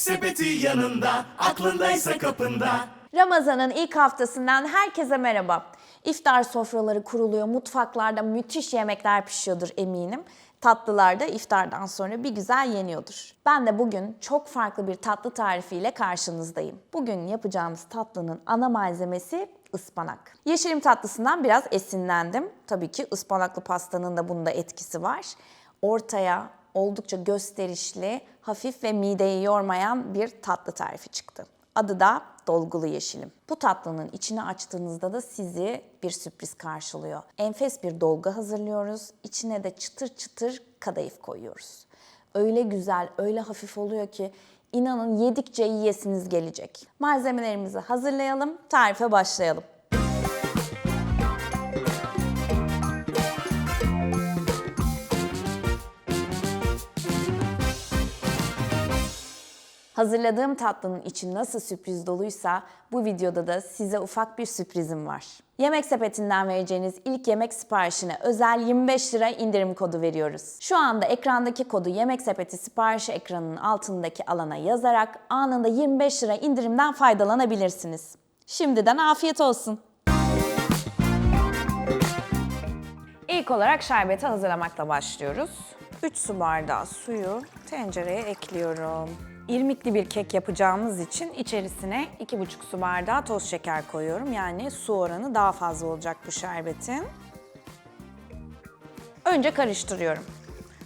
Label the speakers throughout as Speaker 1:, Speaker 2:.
Speaker 1: Yemek Sepeti yanında, aklındaysa kapında.
Speaker 2: Ramazan'ın ilk haftasından herkese merhaba. İftar sofraları kuruluyor, mutfaklarda müthiş yemekler pişiyordur eminim. Tatlılar da iftardan sonra bir güzel yeniyordur. Ben de bugün çok farklı bir tatlı tarifiyle karşınızdayım. Bugün yapacağımız tatlının ana malzemesi ıspanak. Yeşilim tatlısından biraz esinlendim. Tabii ki ıspanaklı pastanın da bunda etkisi var. Ortaya oldukça gösterişli, hafif ve mideyi yormayan bir tatlı tarifi çıktı. Adı da dolgulu yeşilim. Bu tatlının içini açtığınızda da sizi bir sürpriz karşılıyor. Enfes bir dolgu hazırlıyoruz. İçine de çıtır çıtır kadayıf koyuyoruz. Öyle güzel, öyle hafif oluyor ki inanın yedikçe yiyesiniz gelecek. Malzemelerimizi hazırlayalım, tarife başlayalım. Hazırladığım tatlının içi nasıl sürpriz doluysa bu videoda da size ufak bir sürprizim var. Yemek Sepeti'nden vereceğiniz ilk yemek siparişine özel 25 lira indirim kodu veriyoruz. Şu anda ekrandaki kodu Yemek Sepeti siparişi ekranının altındaki alana yazarak anında 25 lira indirimden faydalanabilirsiniz. Şimdiden afiyet olsun. İlk olarak şerbeti hazırlamakla başlıyoruz. 3 su bardağı suyu tencereye ekliyorum. İrmikli bir kek yapacağımız için içerisine 2,5 su bardağı toz şeker koyuyorum. Yani su oranı daha fazla olacak bu şerbetin. Önce karıştırıyorum.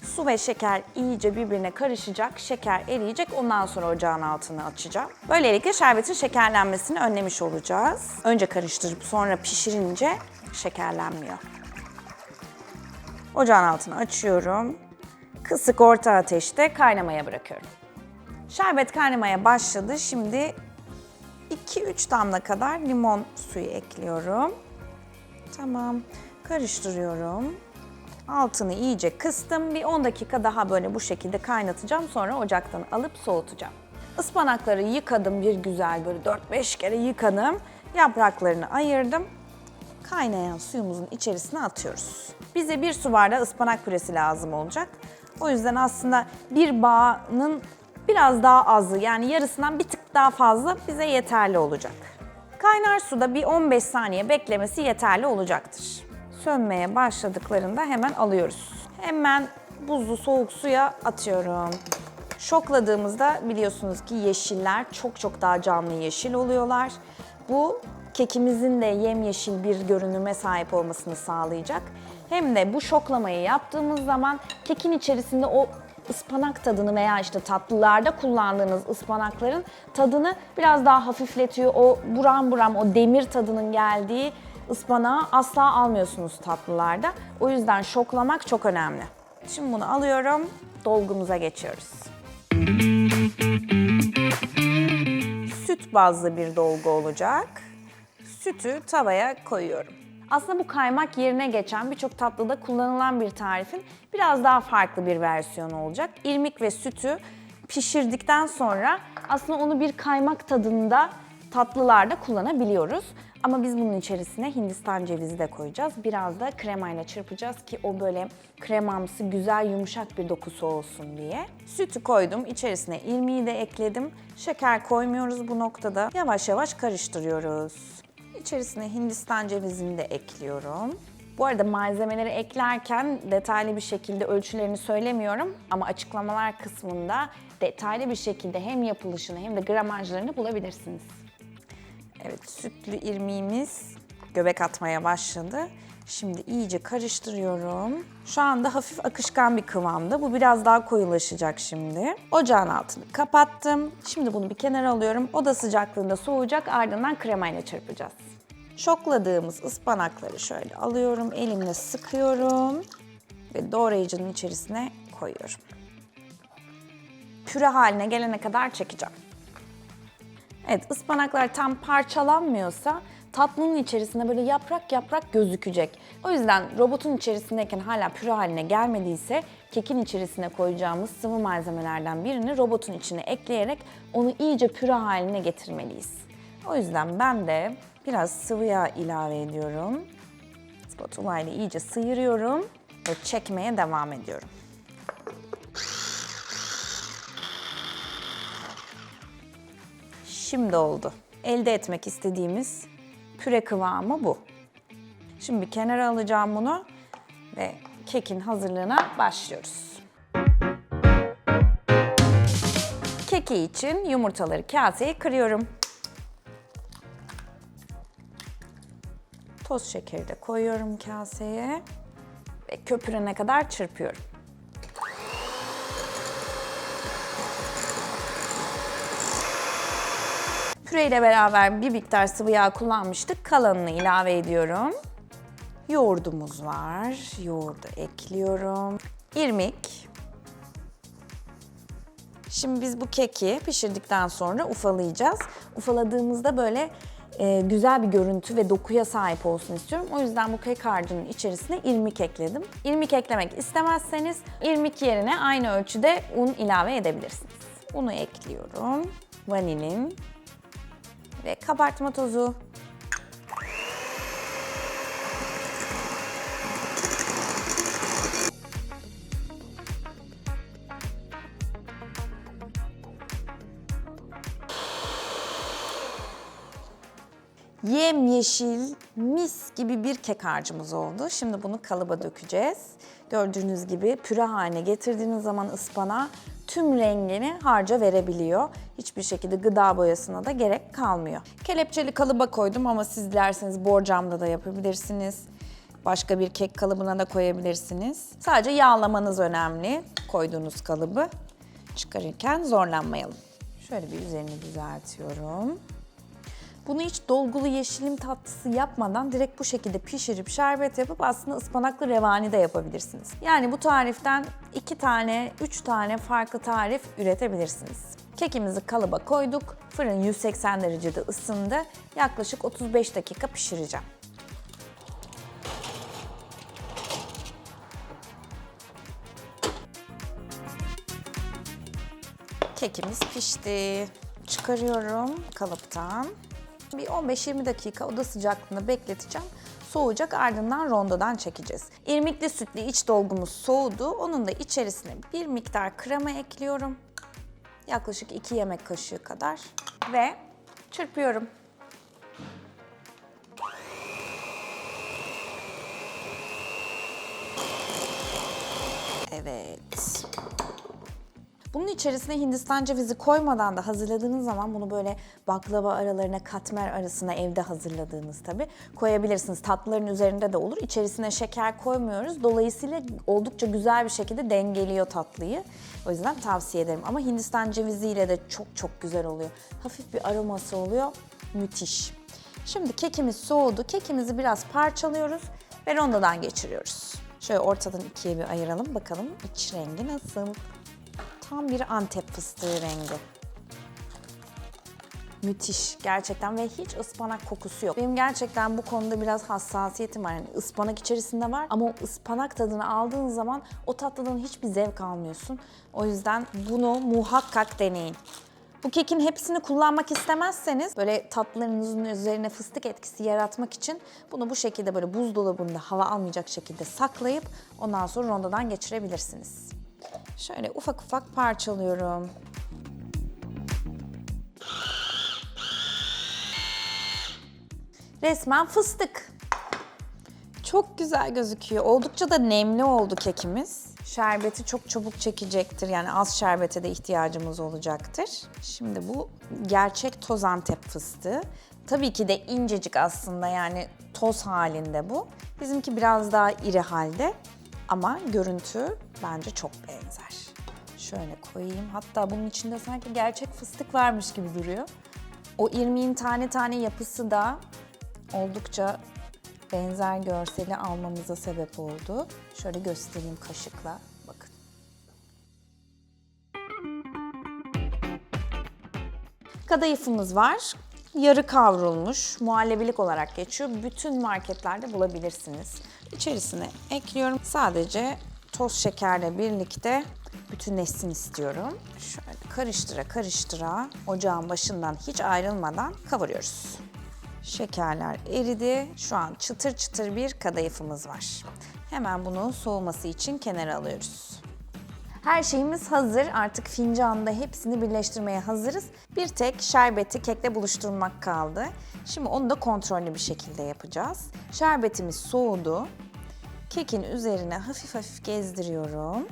Speaker 2: Su ve şeker iyice birbirine karışacak, şeker eriyecek. Ondan sonra ocağın altını açacağım. Böylelikle şerbetin şekerlenmesini önlemiş olacağız. Önce karıştırıp sonra pişirince şekerlenmiyor. Ocağın altını açıyorum. Kısık orta ateşte kaynamaya bırakıyorum. Şerbet kaynamaya başladı. Şimdi 2-3 damla kadar limon suyu ekliyorum. Tamam. Karıştırıyorum. Altını iyice kıstım. Bir 10 dakika daha böyle bu şekilde kaynatacağım. Sonra ocaktan alıp soğutacağım. Ispanakları yıkadım bir güzel böyle 4-5 kere yıkadım. Yapraklarını ayırdım. Kaynayan suyumuzun içerisine atıyoruz. Bize 1 su bardağı ıspanak püresi lazım olacak. O yüzden aslında bir bağının biraz daha azı, yani yarısından bir tık daha fazla bize yeterli olacak. Kaynar suda bir 15 saniye beklemesi yeterli olacaktır. Sönmeye başladıklarında hemen alıyoruz. Hemen buzlu soğuk suya atıyorum. Şokladığımızda biliyorsunuz ki yeşiller çok daha canlı yeşil oluyorlar. Bu kekimizin de yemyeşil bir görünüme sahip olmasını sağlayacak. Hem de bu şoklamayı yaptığımız zaman kekin içerisinde o ıspanak tadını veya işte tatlılarda kullandığınız ıspanakların tadını biraz daha hafifletiyor. O buram buram o demir tadının geldiği ıspanağı asla almıyorsunuz tatlılarda. O yüzden şoklamak çok önemli. Şimdi bunu alıyorum, dolgumuza geçiyoruz. Süt bazlı bir dolgu olacak. Sütü tavaya koyuyorum. Aslında bu kaymak yerine geçen birçok tatlıda kullanılan bir tarifin biraz daha farklı bir versiyonu olacak. İrmik ve sütü pişirdikten sonra aslında onu bir kaymak tadında tatlılarda kullanabiliyoruz. Ama biz bunun içerisine Hindistan cevizi de koyacağız. Biraz da kremayla çırpacağız ki o böyle kremamsı, güzel, yumuşak bir dokusu olsun diye. Sütü koydum, içerisine irmiği de ekledim. Şeker koymuyoruz bu noktada. Yavaş yavaş karıştırıyoruz. İçerisine Hindistan cevizini de ekliyorum. Bu arada malzemeleri eklerken detaylı bir şekilde ölçülerini söylemiyorum ama açıklamalar kısmında detaylı bir şekilde hem yapılışını hem de gramajlarını bulabilirsiniz. Evet, sütlü irmiğimiz göbek atmaya başladı. Şimdi iyice karıştırıyorum. Şu anda hafif akışkan bir kıvamda. Bu biraz daha koyulaşacak şimdi. Ocağın altını kapattım. Şimdi bunu bir kenara alıyorum. Oda sıcaklığında soğuyacak, ardından kremayla çırpacağız. Şokladığımız ıspanakları şöyle alıyorum, elimle sıkıyorum ve doğrayıcının içerisine koyuyorum. Püre haline gelene kadar çekeceğim. Evet, ıspanaklar tam parçalanmıyorsa tatlının içerisinde böyle yaprak yaprak gözükecek. O yüzden robotun içerisindeyken hala püre haline gelmediyse kekin içerisine koyacağımız sıvı malzemelerden birini robotun içine ekleyerek onu iyice püre haline getirmeliyiz. O yüzden ben de biraz sıvı yağ ilave ediyorum. Spatula ile iyice sıyırıyorum ve çekmeye devam ediyorum. Şimdi oldu. Elde etmek istediğimiz püre kıvamı bu. Şimdi bir kenara alacağım bunu ve kekin hazırlığına başlıyoruz. Keki için yumurtaları kaseye kırıyorum. Toz şekeri de koyuyorum kaseye ve köpürene kadar çırpıyorum. Püreyle beraber bir miktar sıvı yağ kullanmıştık. Kalanını ilave ediyorum. Yoğurdumuz var. Yoğurdu ekliyorum. İrmik. Şimdi biz bu keki pişirdikten sonra ufalayacağız. Ufaladığımızda böyle güzel bir görüntü ve dokuya sahip olsun istiyorum. O yüzden bu kek harcının içerisine irmik ekledim. İrmik eklemek istemezseniz irmik yerine aynı ölçüde un ilave edebilirsiniz. Unu ekliyorum. Vanilin ve kabartma tozu. Yemyeşil, mis gibi bir kek harcımız oldu. Şimdi bunu kalıba dökeceğiz. Gördüğünüz gibi püre haline getirdiğiniz zaman ıspanağı tüm rengini harca verebiliyor. Hiçbir şekilde gıda boyasına da gerek kalmıyor. Kelepçeli kalıba koydum ama siz dilerseniz borcamda da yapabilirsiniz. Başka bir kek kalıbına da koyabilirsiniz. Sadece yağlamanız önemli koyduğunuz kalıbı. Çıkarırken zorlanmayalım. Şöyle bir üzerini düzeltiyorum. Bunu hiç dolgulu yeşilim tatlısı yapmadan direkt bu şekilde pişirip şerbet yapıp aslında ıspanaklı revani de yapabilirsiniz. Yani bu tariften 2 tane, 3 tane farklı tarif üretebilirsiniz. Kekimizi kalıba koyduk. Fırın 180 derecede ısındı. Yaklaşık 35 dakika pişireceğim. Kekimiz pişti. Çıkarıyorum kalıptan. Bir 15-20 dakika oda sıcaklığında bekleteceğim. Soğuyacak, ardından rondodan çekeceğiz. İrmikli sütlü iç dolgumuz soğudu. Onun da içerisine bir miktar krema ekliyorum. Yaklaşık 2 yemek kaşığı kadar. Ve çırpıyorum. Evet. Bunun içerisine Hindistan cevizi koymadan da hazırladığınız zaman bunu böyle baklava aralarına, katmer arasına evde hazırladığınız tabii koyabilirsiniz. Tatlıların üzerinde de olur. İçerisine şeker koymuyoruz. Dolayısıyla oldukça güzel bir şekilde dengeliyor tatlıyı. O yüzden tavsiye ederim. Ama Hindistan ceviziyle de çok güzel oluyor. Hafif bir aroması oluyor. Müthiş. Şimdi kekimiz soğudu. Kekimizi biraz parçalıyoruz ve rondodan geçiriyoruz. Şöyle ortadan ikiye bir ayıralım. Bakalım iç rengi nasıl? Tam bir Antep fıstığı rengi. Müthiş gerçekten ve hiç ıspanak kokusu yok. Benim gerçekten bu konuda biraz hassasiyetim var. Yani ıspanak içerisinde var ama o ıspanak tadını aldığın zaman o tatlıdan hiçbir zevk almıyorsun. O yüzden bunu muhakkak deneyin. Bu kekin hepsini kullanmak istemezseniz böyle tatlılarınızın üzerine fıstık etkisi yaratmak için bunu bu şekilde böyle buzdolabında hava almayacak şekilde saklayıp ondan sonra rondodan geçirebilirsiniz. Şöyle ufak ufak parçalıyorum. Resmen fıstık. Çok güzel gözüküyor. Oldukça da nemli oldu kekimiz. Şerbeti çok çabuk çekecektir. Yani az şerbete de ihtiyacımız olacaktır. Şimdi bu gerçek toz Antep fıstığı. Tabii ki de incecik aslında, yani toz halinde bu. Bizimki biraz daha iri halde ama görüntü bence çok benzer. Şöyle koyayım. Hatta bunun içinde sanki gerçek fıstık varmış gibi duruyor. O irmiğin tane tane yapısı da oldukça benzer görseli almamıza sebep oldu. Şöyle göstereyim kaşıkla. Bakın. Kadayıfımız var. Yarı kavrulmuş, muhallebilik olarak geçiyor. Bütün marketlerde bulabilirsiniz. İçerisine ekliyorum. Sadece toz şekerle birlikte bütünleşsin istiyorum. Şöyle karıştıra karıştıra ocağın başından hiç ayrılmadan kavuruyoruz. Şekerler eridi. Şu an çıtır çıtır bir kadayıfımız var. Hemen bunu soğuması için kenara alıyoruz. Her şeyimiz hazır. Artık fincanda hepsini birleştirmeye hazırız. Bir tek şerbeti kekle buluşturmak kaldı. Şimdi onu da kontrollü bir şekilde yapacağız. Şerbetimiz soğudu. Kekin üzerine hafif hafif gezdiriyorum.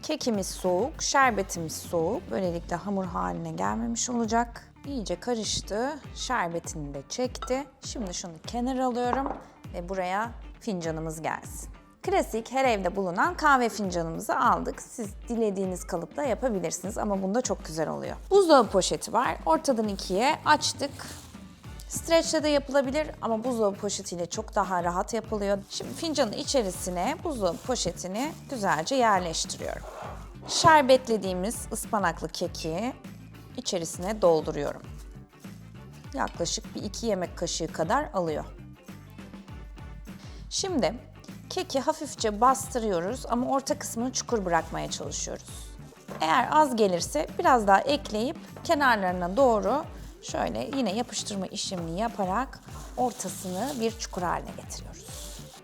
Speaker 2: Kekimiz soğuk, şerbetimiz soğuk. Böylelikle hamur haline gelmemiş olacak. İyice karıştı. Şerbetini de çekti. Şimdi şunu kenara alıyorum ve buraya fincanımız gelsin. Klasik her evde bulunan kahve fincanımızı aldık. Siz dilediğiniz kalıpla yapabilirsiniz ama bunda çok güzel oluyor. Buzdolabı poşeti var. Ortadan ikiye açtık. Streçle de yapılabilir ama buzdolabı poşetiyle çok daha rahat yapılıyor. Şimdi fincanın içerisine buzdolabı poşetini güzelce yerleştiriyorum. Şerbetlediğimiz ıspanaklı keki içerisine dolduruyorum. Yaklaşık bir 2 yemek kaşığı kadar alıyor. Şimdi keki hafifçe bastırıyoruz ama orta kısmını çukur bırakmaya çalışıyoruz. Eğer az gelirse biraz daha ekleyip kenarlarına doğru şöyle yine yapıştırma işlemini yaparak ortasını bir çukur haline getiriyoruz.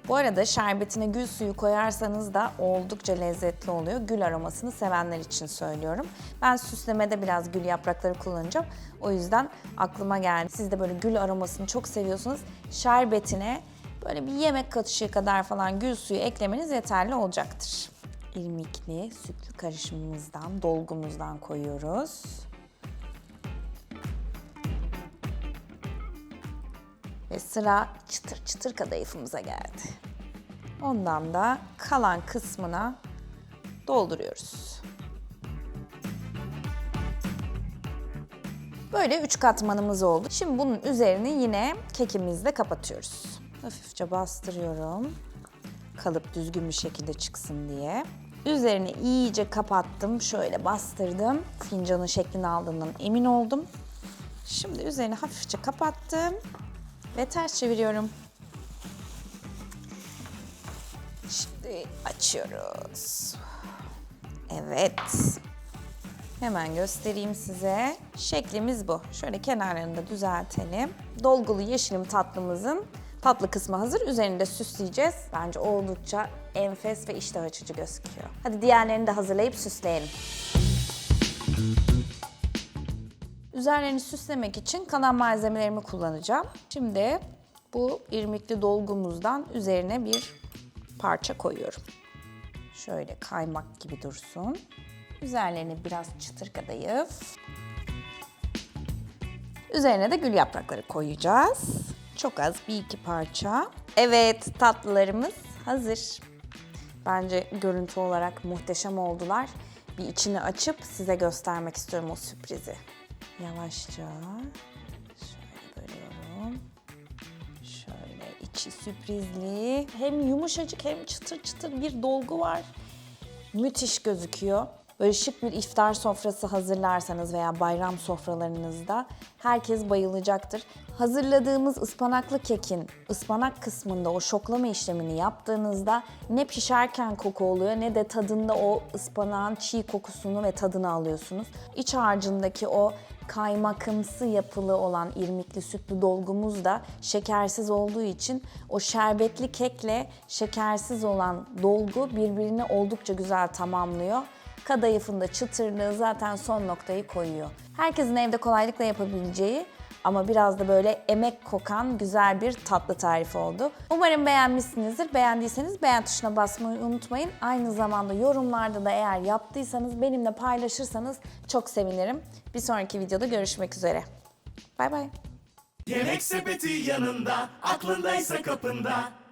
Speaker 2: Bu arada şerbetine gül suyu koyarsanız da oldukça lezzetli oluyor. Gül aromasını sevenler için söylüyorum. Ben süslemede biraz gül yaprakları kullanacağım. O yüzden aklıma geldi. Siz de böyle gül aromasını çok seviyorsanız şerbetine böyle bir yemek kaşığı kadar falan gül suyu eklemeniz yeterli olacaktır. İrmikli sütlü karışımımızdan, dolgumuzdan koyuyoruz. Ve sıra çıtır çıtır kadayıfımıza geldi. Ondan da kalan kısmına dolduruyoruz. Böyle 3 katmanımız oldu. Şimdi bunun üzerini yine kekimizle kapatıyoruz. Hafifçe bastırıyorum. Kalıp düzgün bir şekilde çıksın diye. Üzerini iyice kapattım. Şöyle bastırdım. Fincanın şeklini aldığından emin oldum. Şimdi üzerini hafifçe kapattım. Ve ters çeviriyorum. Şimdi açıyoruz. Evet. Hemen göstereyim size. Şeklimiz bu. Şöyle kenarlarını da düzeltelim. Dolgulu yeşilim tatlımızın tatlı kısmı hazır. Üzerini de süsleyeceğiz. Bence oldukça enfes ve iştah açıcı gözüküyor. Hadi diğerlerini de hazırlayıp süsleyelim. Üzerlerini süslemek için kalan malzemelerimi kullanacağım. Şimdi bu irmikli dolgumuzdan üzerine bir parça koyuyorum. Şöyle kaymak gibi dursun. Üzerlerine biraz çıtır kadayıf. Üzerine de gül yaprakları koyacağız. Çok az, bir iki parça. Evet, tatlılarımız hazır. Bence görüntü olarak muhteşem oldular. Bir içini açıp size göstermek istiyorum o sürprizi. Yavaşça şöyle bölüyorum. Şöyle içi sürprizli. Hem yumuşacık hem çıtır çıtır bir dolgu var. Müthiş gözüküyor. Böyle şık bir iftar sofrası hazırlarsanız veya bayram sofralarınızda herkes bayılacaktır. Hazırladığımız ıspanaklı kekin ıspanak kısmında o şoklama işlemini yaptığınızda ne pişerken koku oluyor ne de tadında o ıspanağın çiğ kokusunu ve tadını alıyorsunuz. İç harcındaki o kaymakımsı yapılı olan irmikli sütlü dolgumuz da şekersiz olduğu için o şerbetli kekle şekersiz olan dolgu birbirini oldukça güzel tamamlıyor. Kadayıfın da çıtırlığı zaten son noktayı koyuyor. Herkesin evde kolaylıkla yapabileceği ama biraz da böyle emek kokan güzel bir tatlı tarifi oldu. Umarım beğenmişsinizdir. Beğendiyseniz beğen tuşuna basmayı unutmayın. Aynı zamanda yorumlarda da eğer yaptıysanız benimle paylaşırsanız çok sevinirim. Bir sonraki videoda görüşmek üzere. Bay bay.
Speaker 1: Yemek sepeti yanında, aklındaysa kapında.